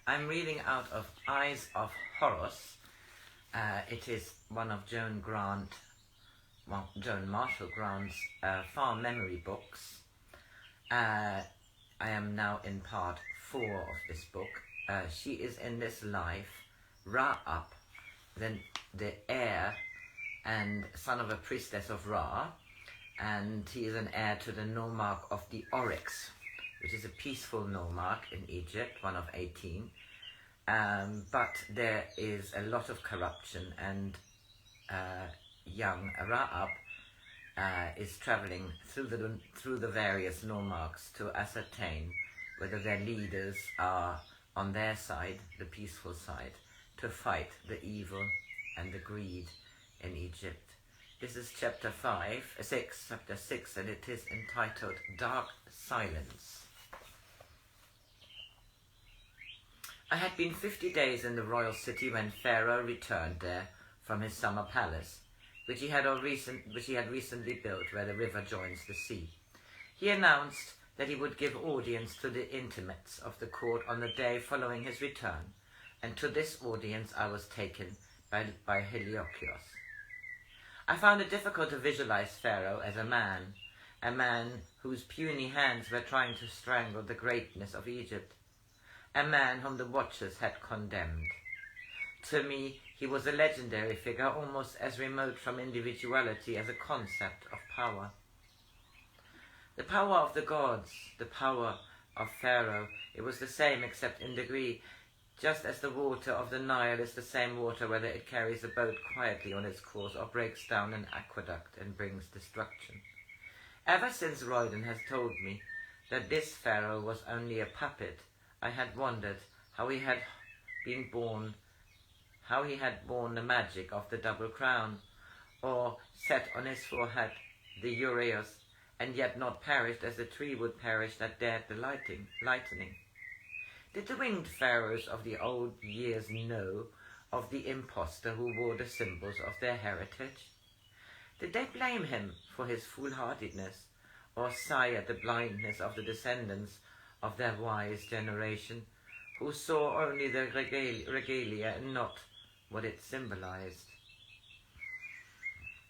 I'm reading out of Eyes of Horus. It is one of Joan Marshall Grants' farm memory books. I am now in part 4 of this book. She is in this life Ra-up, then the heir and son of a priestess of Ra, and he is an heir to the nomarch of the Oryx, which is a peaceful nomarch in Egypt, one of 18. But there is a lot of corruption, and young Ra-up is traveling through the various nomarchs to ascertain whether their leaders are on their side, the peaceful side, to fight the evil and the greed in Egypt. This is chapter 6, and it is entitled Dark Silence. I had been 50 days in the royal city when Pharaoh returned there from his summer palace, which he had recently built where the river joins the sea. He announced that he would give audience to the intimates of the court on the day following his return, and to this audience I was taken by Heliokios. I found it difficult to visualize Pharaoh as a man whose puny hands were trying to strangle the greatness of Egypt, a man whom the watchers had condemned. To me, he was a legendary figure, almost as remote from individuality as a concept of power. The power of the gods, the power of Pharaoh, it was the same except in degree, just as the water of the Nile is the same water whether it carries a boat quietly on its course or breaks down an aqueduct and brings destruction. Ever since Royden has told me that this Pharaoh was only a puppet, I had wondered how he had borne the magic of the double crown, or set on his forehead the uraeus, and yet not perished as the tree would perish that dared the lightning. Did the winged pharaohs of the old years know of the impostor who wore the symbols of their heritage? Did they blame him for his foolhardiness, or sigh at the blindness of the descendants of their wise generation, who saw only the regalia and not what it symbolized?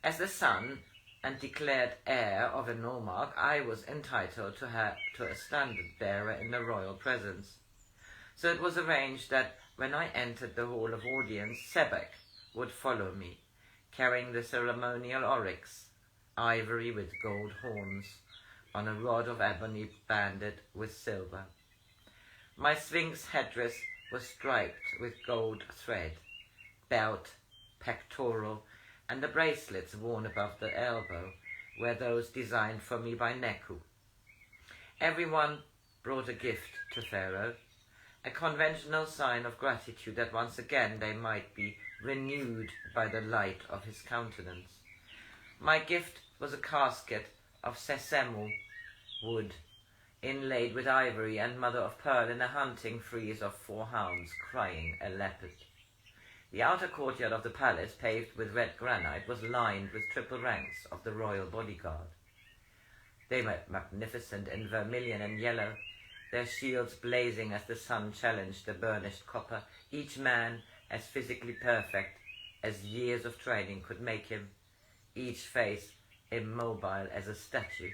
As the son and declared heir of a nomarch, I was entitled to a standard bearer in the royal presence. So it was arranged that when I entered the hall of audience, Sebek would follow me, carrying the ceremonial oryx, ivory with gold horns, on a rod of ebony banded with silver. My sphinx headdress was striped with gold thread, belt, pectoral, and the bracelets worn above the elbow were those designed for me by Neku. Everyone brought a gift to Pharaoh, a conventional sign of gratitude that once again they might be renewed by the light of his countenance. My gift was a casket of sesame wood, inlaid with ivory and mother of pearl in a hunting frieze of 4 hounds crying a leopard. The outer courtyard of the palace, paved with red granite, was lined with triple ranks of the royal bodyguard. They were magnificent in vermilion and yellow, their shields blazing as the sun challenged the burnished copper, each man as physically perfect as years of training could make him, each face immobile as a statue.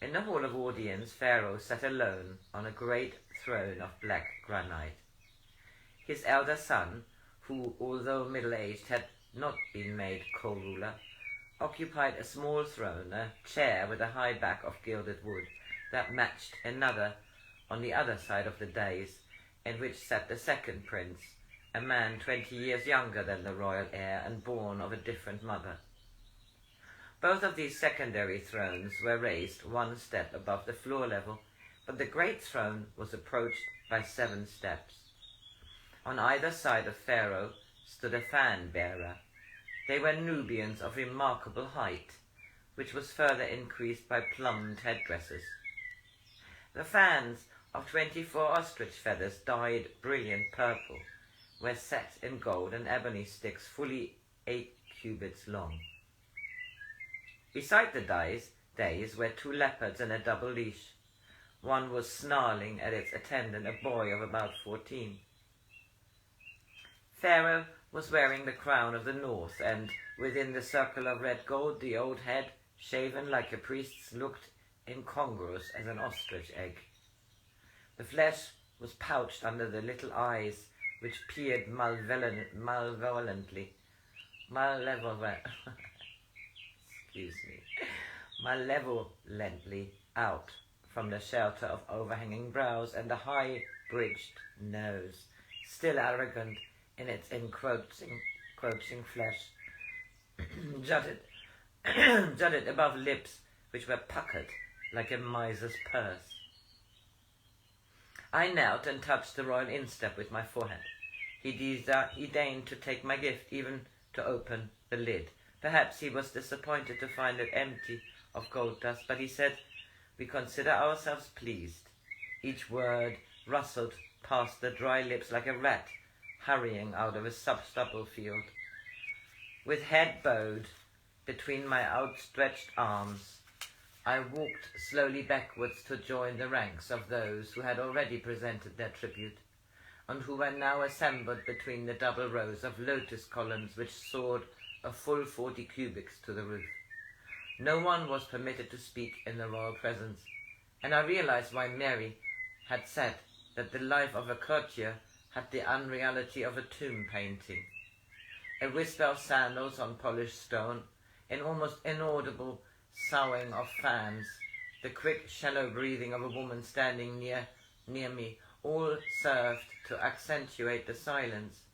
In the hall of audience, Pharaoh sat alone on a great throne of black granite. His elder son, who, although middle-aged, had not been made co-ruler, occupied a small throne, a chair with a high back of gilded wood, that matched another on the other side of the dais, in which sat the second prince, a man 20 years younger than the royal heir and born of a different mother. Both of these secondary thrones were raised 1 step above the floor level, but the great throne was approached by 7 steps. On either side of Pharaoh stood a fan-bearer. They were Nubians of remarkable height, which was further increased by plumed headdresses. The fans of 24 ostrich feathers dyed brilliant purple were set in gold and ebony sticks fully 8 cubits long. Beside the dais were 2 leopards and a double leash. one was snarling at its attendant, a boy of about 14. Pharaoh was wearing the crown of the north, and within the circle of red gold the old head, shaven like a priest's, looked incongruous as an ostrich egg. The flesh was pouched under the little eyes, which peered malevolently out from the shelter of overhanging brows, and the high-bridged nose, still arrogant in its encroaching flesh, jutted above lips which were puckered like a miser's purse. I knelt and touched the royal instep with my forehead. He deigned to take my gift, even to open the lid. Perhaps he was disappointed to find it empty of gold dust, but he said, "We consider ourselves pleased." Each word rustled past the dry lips like a rat hurrying out of a stubble field. With head bowed between my outstretched arms, I walked slowly backwards to join the ranks of those who had already presented their tribute, and who were now assembled between the double rows of lotus columns which soared a full 40 cubits to the roof. No one was permitted to speak in the royal presence, and I realized why Mary had said that the life of a courtier had the unreality of a tomb painting. A whisper of sandals on polished stone, an almost inaudible soughing of fans, the quick, shallow breathing of a woman standing near me, all served to accentuate the silence,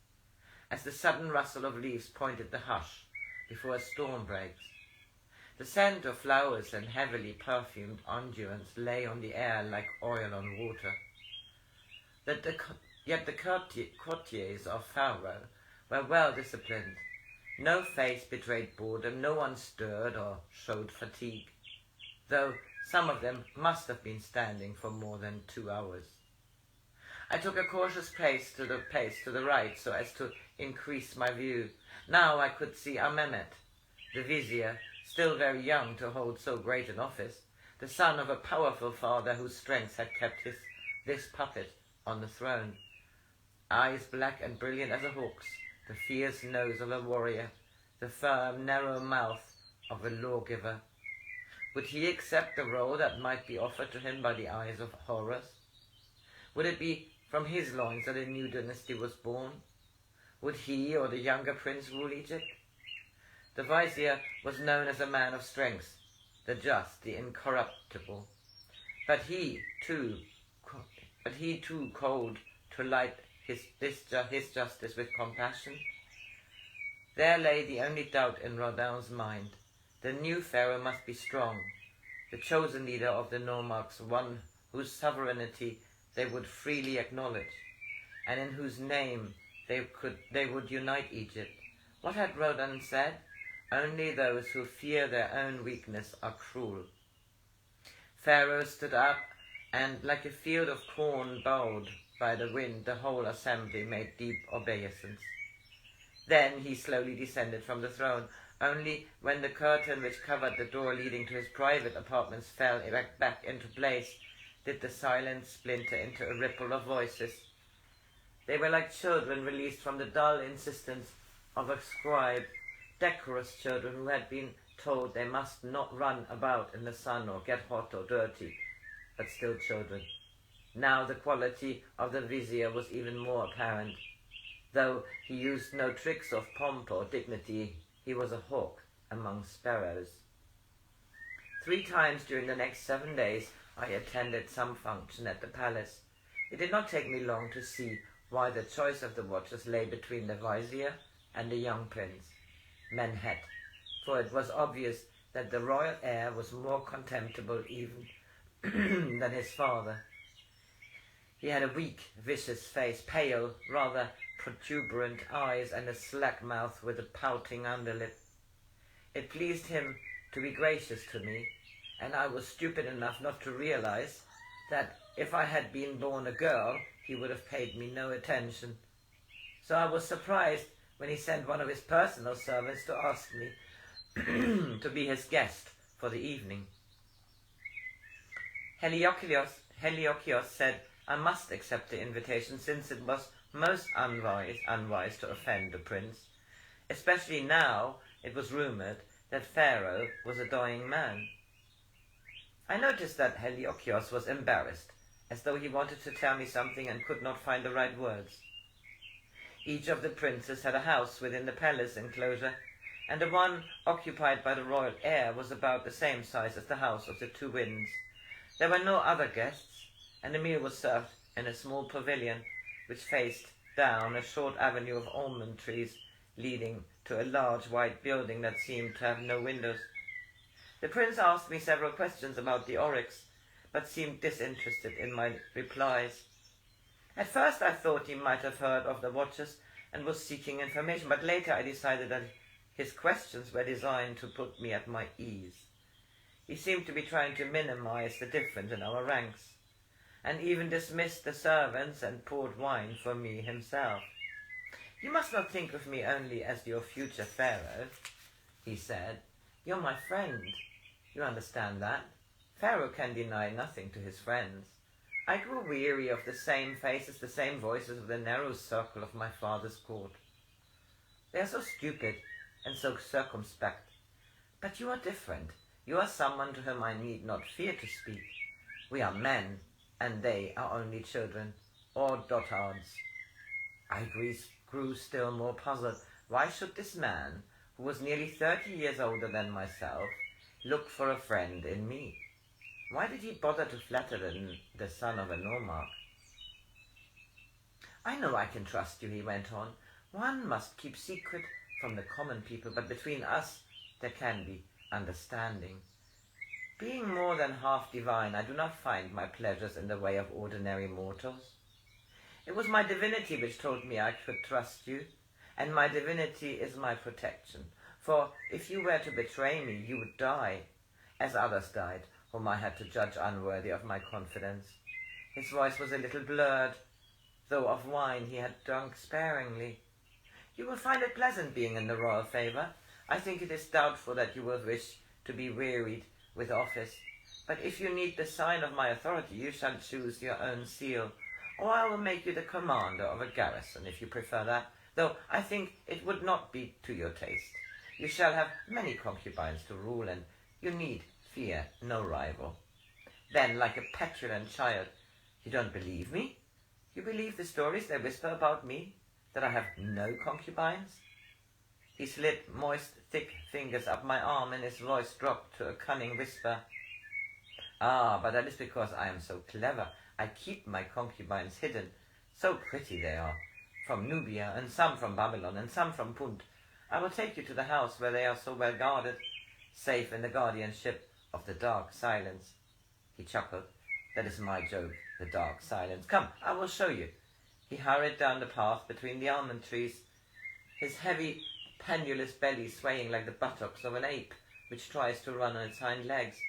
as the sudden rustle of leaves pointed the hush before a storm breaks. The scent of flowers and heavily perfumed unguents lay on the air like oil on water. Yet the courtiers of Pharaoh were well disciplined. No face betrayed boredom, no one stirred or showed fatigue, though some of them must have been standing for more than 2 hours. I took a cautious pace to the right so as to increase my view. Now I could see Amenet, the vizier, still very young to hold so great an office, the son of a powerful father whose strength had kept this puppet on the throne. Eyes black and brilliant as a hawk's, the fierce nose of a warrior, the firm, narrow mouth of a lawgiver. Would he accept the role that might be offered to him by the eyes of Horus? Would it be from his loins that a new dynasty was born? Would he or the younger prince rule Egypt? The vizier was known as a man of strength, the just, the incorruptible. But he too cold to light his justice with compassion. There lay the only doubt in Rodin's mind. The new pharaoh must be strong, the chosen leader of the nomarchs, one whose sovereignty they would freely acknowledge, and in whose name they would unite Egypt. What had Rodin said? Only those who fear their own weakness are cruel. Pharaoh stood up, and like a field of corn bowed by the wind, the whole assembly made deep obeisance. Then he slowly descended from the throne. Only when the curtain which covered the door leading to his private apartments fell back into place did the silence splinter into a ripple of voices. They were like children released from the dull insistence of a scribe, decorous children who had been told they must not run about in the sun or get hot or dirty, but still children. Now the quality of the vizier was even more apparent. Though he used no tricks of pomp or dignity, he was a hawk among sparrows. 3 times during the next 7 days I attended some function at the palace. It did not take me long to see why the choice of the watchers lay between the vizier and the young prince, Menhet, for it was obvious that the royal heir was more contemptible even than his father. He had a weak, vicious face, pale, rather protuberant eyes, and a slack mouth with a pouting underlip. It pleased him to be gracious to me, and I was stupid enough not to realize that if I had been born a girl, he would have paid me no attention. So I was surprised when he sent one of his personal servants to ask me to be his guest for the evening. Heliokios said I must accept the invitation, since it was most unwise to offend the prince, especially now it was rumoured that Pharaoh was a dying man. I noticed that Heliokios was embarrassed, as though he wanted to tell me something and could not find the right words. Each of the princes had a house within the palace enclosure, and the one occupied by the royal heir was about the same size as the house of the two winds. There were no other guests, and the meal was served in a small pavilion which faced down a short avenue of almond trees leading to a large white building that seemed to have no windows. The prince asked me several questions about the oryx, but seemed disinterested in my replies. At first I thought he might have heard of the watchers and was seeking information, but later I decided that his questions were designed to put me at my ease. He seemed to be trying to minimize the difference in our ranks, and even dismissed the servants and poured wine for me himself. "You must not think of me only as your future pharaoh," he said. "You're my friend. You understand that? Pharaoh can deny nothing to his friends. I grew weary of the same faces, the same voices of the narrow circle of my father's court. They are so stupid and so circumspect. But you are different. You are someone to whom I need not fear to speak. We are men, and they are only children, or dotards." I grew still more puzzled. Why should this man, who was nearly 30 years older than myself, look for a friend in me? Why did he bother to flatter the son of a nomarch? "I know I can trust you," he went on. "One must keep secret from the common people, but between us there can be understanding. Being more than half divine, I do not find my pleasures in the way of ordinary mortals. It was my divinity which told me I could trust you, and my divinity is my protection. For if you were to betray me, you would die, as others died, whom I had to judge unworthy of my confidence." His voice was a little blurred, though of wine he had drunk sparingly. "You will find it pleasant being in the royal favour. I think it is doubtful that you will wish to be wearied with office. But if you need the sign of my authority, you shall choose your own seal, or I will make you the commander of a garrison, if you prefer that, though I think it would not be to your taste. You shall have many concubines to rule, and you need fear no rival." Then, like a petulant child, "You don't believe me? You believe the stories they whisper about me, that I have no concubines?" He slid moist, thick fingers up my arm, and his voice dropped to a cunning whisper. "Ah, but that is because I am so clever. I keep my concubines hidden. So pretty they are, from Nubia, and some from Babylon, and some from Punt. I will take you to the house where they are so well guarded, safe in the guardianship of the dark silence." He chuckled. "That is my joke, the dark silence. Come, I will show you." He hurried down the path between the almond trees, his heavy, pendulous belly swaying like the buttocks of an ape which tries to run on its hind legs.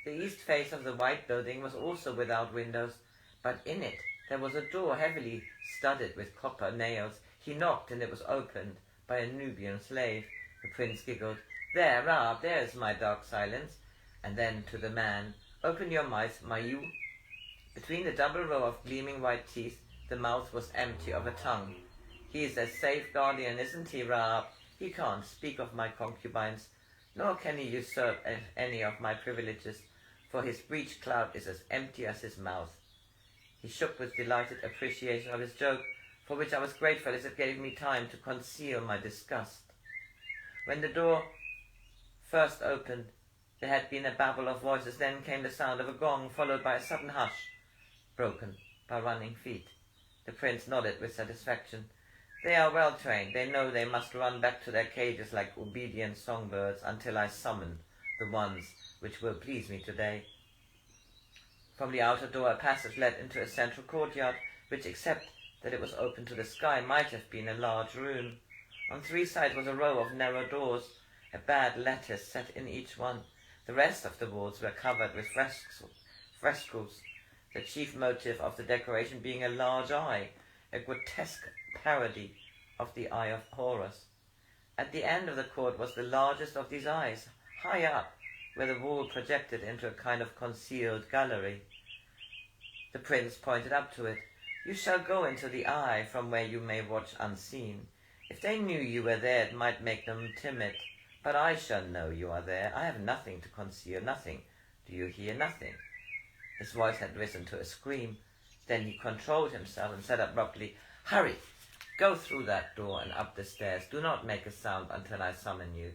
The east face of the white building was also without windows, but in it there was a door heavily studded with copper nails. He knocked, and it was opened by a Nubian slave. The prince giggled. "There, there is my dark silence." And then to the man, "Open your mouth, Mayu." Between the double row of gleaming white teeth, the mouth was empty of a tongue. "He is a safe guardian, isn't he, Raab? He can't speak of my concubines, nor can he usurp any of my privileges, for his breech clout is as empty as his mouth." He shook with delighted appreciation of his joke, for which I was grateful, as it gave me time to conceal my disgust. When the door first opened, there had been a babble of voices. Then came the sound of a gong, followed by a sudden hush, broken by running feet. The prince nodded with satisfaction. "They are well trained. They know they must run back to their cages like obedient songbirds until I summon the ones which will please me today." From the outer door a passage led into a central courtyard, which, except that it was open to the sky, might have been a large room. On three sides was a row of narrow doors, a bad lattice set in each one. The rest of the walls were covered with frescoes, the chief motive of the decoration being a large eye, a grotesque parody of the eye of Horus. At the end of the court was the largest of these eyes, high up, where the wall projected into a kind of concealed gallery. The prince pointed up to it. "You shall go into the eye, from where you may watch unseen. If they knew you were there, it might make them timid. But I shall know you are there. I have nothing to conceal, nothing. Do you hear? Nothing." His voice had risen to a scream. Then he controlled himself and said abruptly, "Hurry! Go through that door and up the stairs. Do not make a sound until I summon you."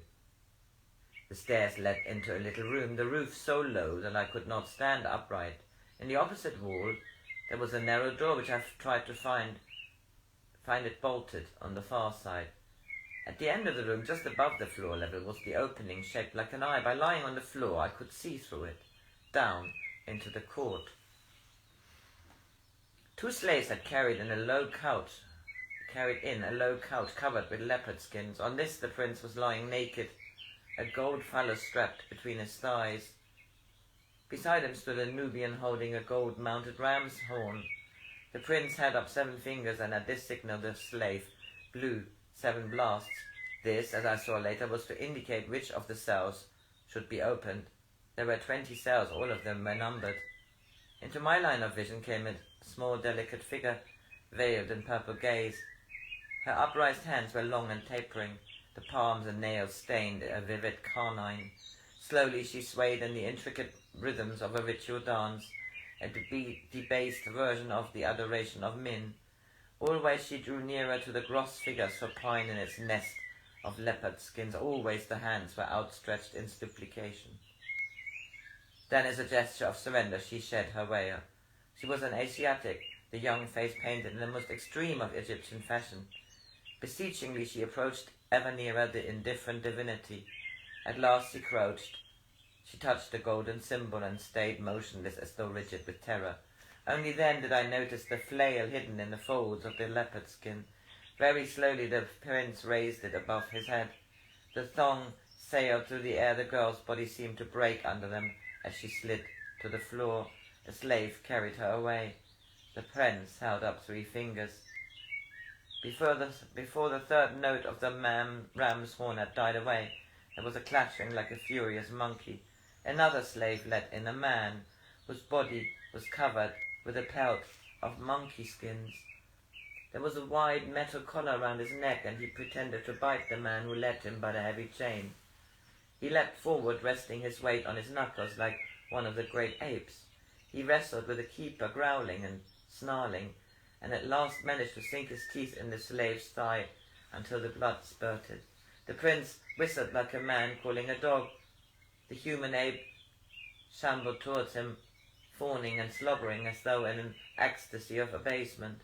The stairs led into a little room, the roof so low that I could not stand upright. In the opposite wall there was a narrow door which I tried to find it bolted on the far side. At the end of the room, just above the floor level, was the opening shaped like an eye. By lying on the floor I could see through it, down into the court. Two slaves had carried in a low couch covered with leopard skins. On this the prince was lying naked, a gold phallus strapped between his thighs. Beside him stood a Nubian holding a gold-mounted ram's horn. The prince had up 7 fingers, and at this signal the slave blew 7 blasts. This, as I saw later, was to indicate which of the cells should be opened. There were 20 cells, all of them were numbered. Into my line of vision came a small, delicate figure, veiled in purple gaze. Her upraised hands were long and tapering, the palms and nails stained a vivid carmine. Slowly she swayed in the intricate rhythms of a ritual dance, a debased version of the adoration of Min. Always she drew nearer to the gross figure supine in its nest of leopard skins. Always the hands were outstretched in supplication. Then, as a gesture of surrender, she shed her veil. She was an Asiatic, the young face painted in the most extreme of Egyptian fashion. Beseechingly she approached ever nearer the indifferent divinity. At last she crouched. She touched the golden symbol and stayed motionless as though rigid with terror. Only then did I notice the flail hidden in the folds of the leopard skin. Very slowly the prince raised it above his head. The thong sailed through the air. The girl's body seemed to break under them as she slid to the floor. A slave carried her away. The prince held up 3 fingers. Before the third note of the ram's horn had died away, there was a clattering like a furious monkey. Another slave let in a man, whose body was covered with a pelt of monkey skins. There was a wide metal collar round his neck, and he pretended to bite the man who led him by the heavy chain. He leapt forward, resting his weight on his knuckles like one of the great apes. He wrestled with the keeper, growling and snarling, and at last managed to sink his teeth in the slave's thigh until the blood spurted. The prince whistled like a man calling a dog. The human ape shambled towards him, fawning and slobbering as though in an ecstasy of abasement.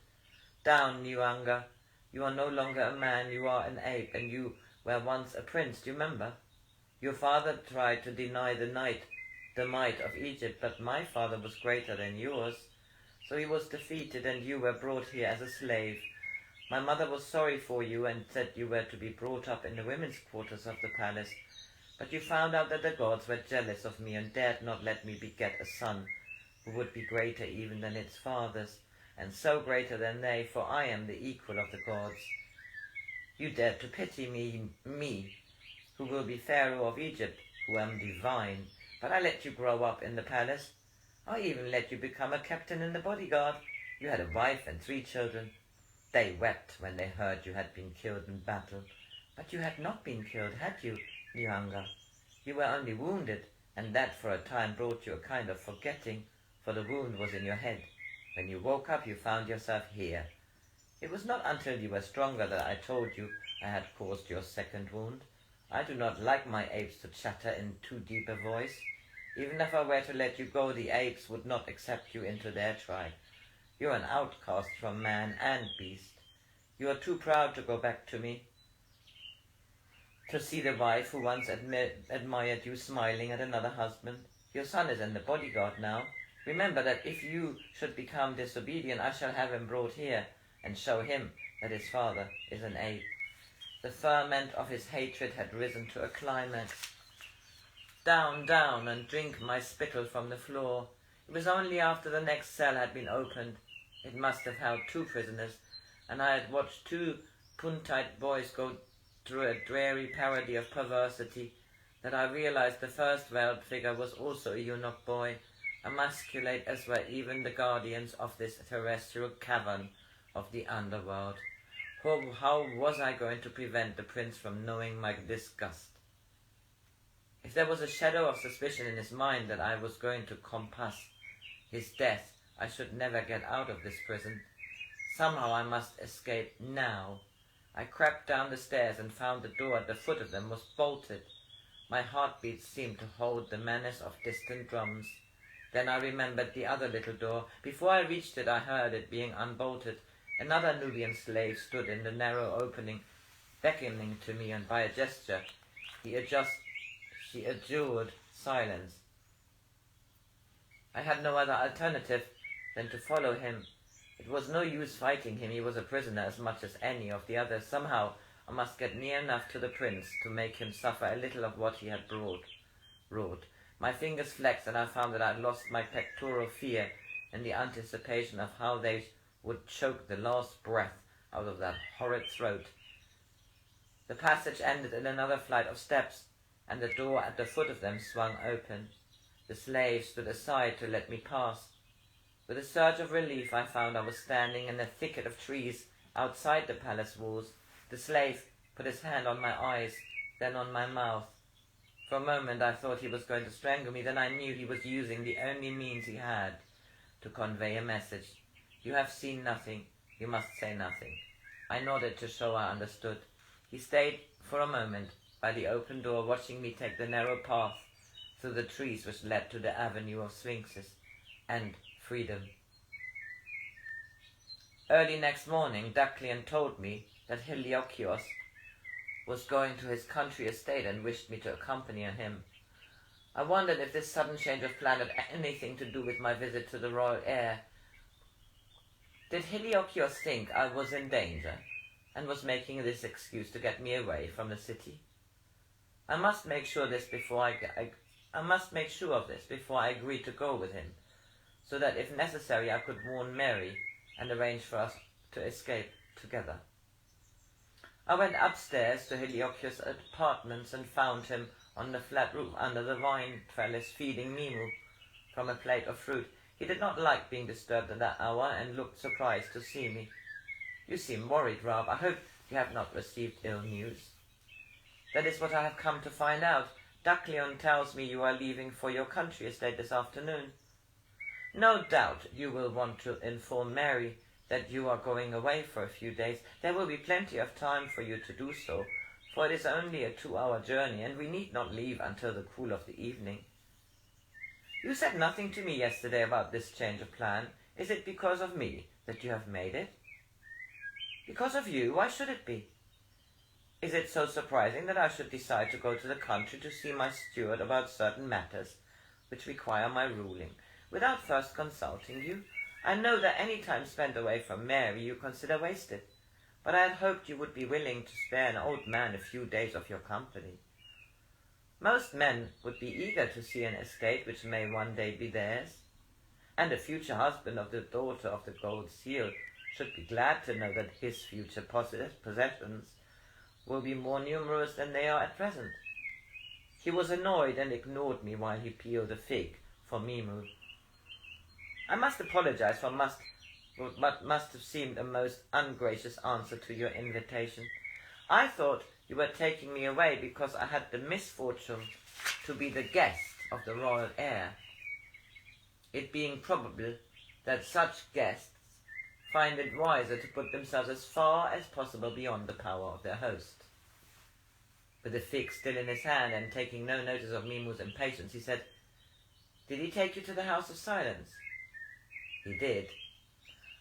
"Down, Nyanga. You are no longer a man, you are an ape, and you were once a prince, do you remember? Your father tried to deny the might of Egypt, but my father was greater than yours. So he was defeated, and you were brought here as a slave. My mother was sorry for you and said you were to be brought up in the women's quarters of the palace. But you found out that the gods were jealous of me and dared not let me beget a son who would be greater even than its fathers, and so greater than they, for I am the equal of the gods. You dared to pity me, who will be Pharaoh of Egypt, who am divine. But I let you grow up in the palace. I even let you become a captain in the bodyguard. You had a wife and 3 children. They wept when they heard you had been killed in battle. But you had not been killed, had you, Nyanga? You were only wounded, and that for a time brought you a kind of forgetting, for the wound was in your head. When you woke up, you found yourself here. It was not until you were stronger that I told you I had caused your second wound. I do not like my apes to chatter in too deep a voice. Even if I were to let you go, the apes would not accept you into their tribe. You are an outcast from man and beast. You are too proud to go back to me, to see the wife who once admired you smiling at another husband. Your son is in the bodyguard now. Remember that if you should become disobedient, I shall have him brought here and show him that his father is an ape." The ferment of his hatred had risen to a climax. "Down, down, and drink my spittle from the floor." It was only after the next cell had been opened, it must have held 2 prisoners, and I had watched 2 Puntite boys go through a dreary parody of perversity, that I realized the first veiled figure was also a eunuch boy, emasculate as were even the guardians of this terrestrial cavern of the underworld. How was I going to prevent the prince from knowing my disgust? If there was a shadow of suspicion in his mind that I was going to compass his death, I should never get out of this prison. Somehow I must escape now. I crept down the stairs and found the door at the foot of them was bolted. My heartbeat seemed to hold the menace of distant drums. Then I remembered the other little door. Before I reached it, I heard it being unbolted. Another Nubian slave stood in the narrow opening, beckoning to me, and by a gesture she adjured silence. I had no other alternative than to follow him. It was no use fighting him. He was a prisoner as much as any of the others. Somehow I must get near enough to the prince to make him suffer a little of what he had wrought. My fingers flexed, and I found that I had lost my pectoral fear in the anticipation of how they would choke the last breath out of that horrid throat. The passage ended in another flight of steps, and the door at the foot of them swung open. The slave stood aside to let me pass. With a surge of relief, I found I was standing in a thicket of trees outside the palace walls. The slave put his hand on my eyes, then on my mouth. For a moment I thought he was going to strangle me. Then I knew he was using the only means he had to convey a message. You have seen nothing. You must say nothing. I nodded to show I understood. He stayed for a moment by the open door, watching me take the narrow path through the trees which led to the avenue of sphinxes and freedom. Early next morning, Dacleon told me that Heliokios was going to his country estate and wished me to accompany him. I wondered if this sudden change of plan had anything to do with my visit to the royal heir. Did Heliokios think I was in danger and was making this excuse to get me away from the city? I must make sure of this before I agreed to go with him, so that if necessary I could warn Mary and arrange for us to escape together. I went upstairs to Heliokios' apartments and found him on the flat roof under the vine trellis feeding Mimu from a plate of fruit. He did not like being disturbed at that hour and looked surprised to see me. You seem worried, Rab. I hope you have not received ill news. That is what I have come to find out. Dacleon tells me you are leaving for your country estate this afternoon. No doubt you will want to inform Mary that you are going away for a few days. There will be plenty of time for you to do so, for it is only a 2-hour journey, and we need not leave until the cool of the evening. You said nothing to me yesterday about this change of plan. Is it because of me that you have made it? Because of you? Why should it be? Is it so surprising that I should decide to go to the country to see my steward about certain matters which require my ruling, without first consulting you? I know that any time spent away from Mary you consider wasted, but I had hoped you would be willing to spare an old man a few days of your company. Most men would be eager to see an estate which may one day be theirs, and a future husband of the daughter of the Gold Seal should be glad to know that his future possessions will be more numerous than they are at present. He was annoyed and ignored me while he peeled a fig for Mimu. I must apologize for what must have seemed a most ungracious answer to your invitation. I thought you were taking me away because I had the misfortune to be the guest of the royal heir, it being probable that such guests find it wiser to put themselves as far as possible beyond the power of their host. With the fig still in his hand and taking no notice of Mimu's impatience, he said, "Did he take you to the House of Silence?" "He did.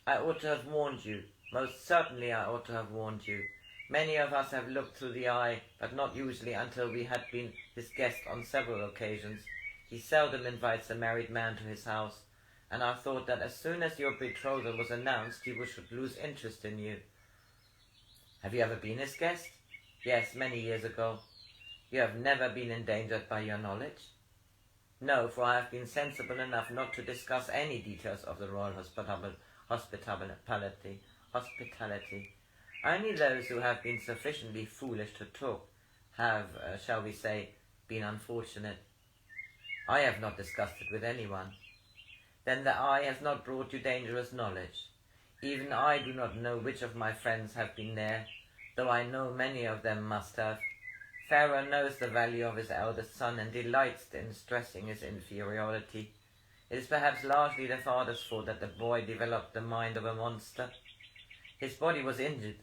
I ought to have warned you. Most certainly I ought to have warned you. Many of us have looked through the eye, but not usually until we had been his guest on several occasions. He seldom invites a married man to his house, and I thought that as soon as your betrothal was announced, he should lose interest in you." "Have you ever been his guest?" "Yes, many years ago." "You have never been endangered by your knowledge?" "No, for I have been sensible enough not to discuss any details of the royal hospitality. Only those who have been sufficiently foolish to talk have, shall we say, been unfortunate. I have not discussed it with anyone." then the eye has not brought you dangerous knowledge. Even I do not know which of my friends have been there, though I know many of them must have. Pharaoh knows the value of his eldest son and delights in stressing his inferiority. It is perhaps largely the father's fault that the boy developed the mind of a monster. His body was injured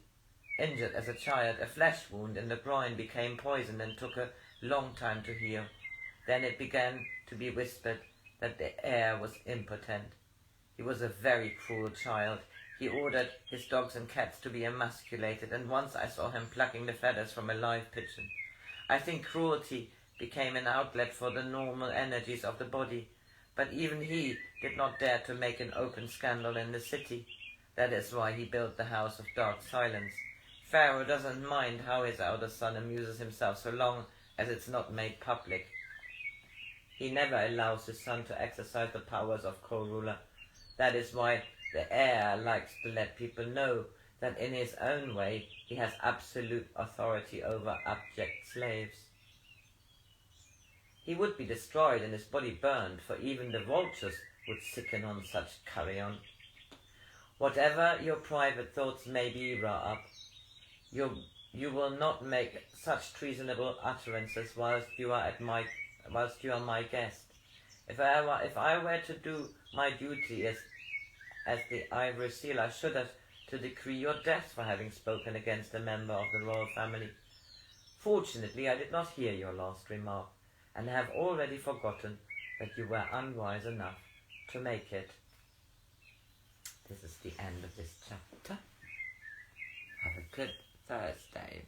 as a child. A flesh wound in the groin became poisoned and took a long time to heal. Then it began to be whispered that the heir was impotent. He was a very cruel child. He ordered his dogs and cats to be emasculated, and once I saw him plucking the feathers from a live pigeon. I think cruelty became an outlet for the normal energies of the body, but even he did not dare to make an open scandal in the city. That is why he built the House of Dark Silence. Pharaoh doesn't mind how his eldest son amuses himself so long as it's not made public. He never allows his son to exercise the powers of co-ruler. That is why the heir likes to let people know that in his own way he has absolute authority over abject slaves. He would be destroyed and his body burned, for even the vultures would sicken on such carrion. Whatever your private thoughts may be, Ra-Up, you will not make such treasonable utterances whilst you are my guest. If I were to do my duty as the Ivory Seal, I should have to decree your death for having spoken against a member of the royal family. Fortunately, I did not hear your last remark, and have already forgotten that you were unwise enough to make it. This is the end of this chapter. Have a good Thursday.